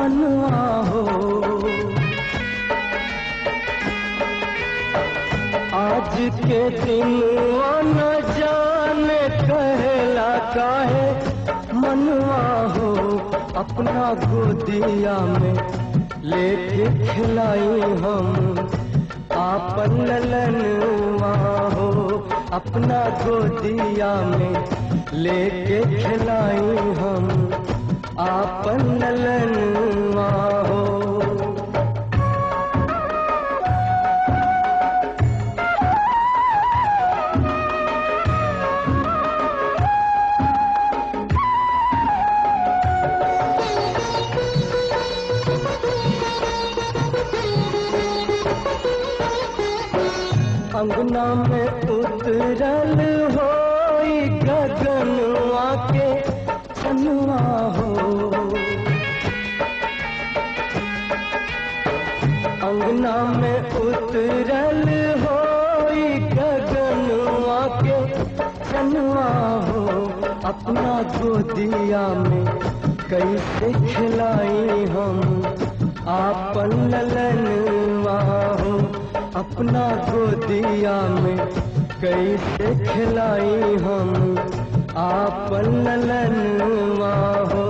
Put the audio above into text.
मनवा हो। आज के दिन न जाने कहला काहे मनवा हो, अपना गोदिया में लेके खिलाई हम आपन ललनवा हो, अपना गोदिया में लेके खिलाई हम आपन ललनवा हो। अंगना में उतरल होई गगनवा के चनवा हो, अंगना में उतरल होई गगनवा के चनवा हो, अपना गोदिया में कैसे खिलाई हम आपन ललनवा हो, अपना गोदिया में कैसे खिलाई हम आपन ललनवा हो।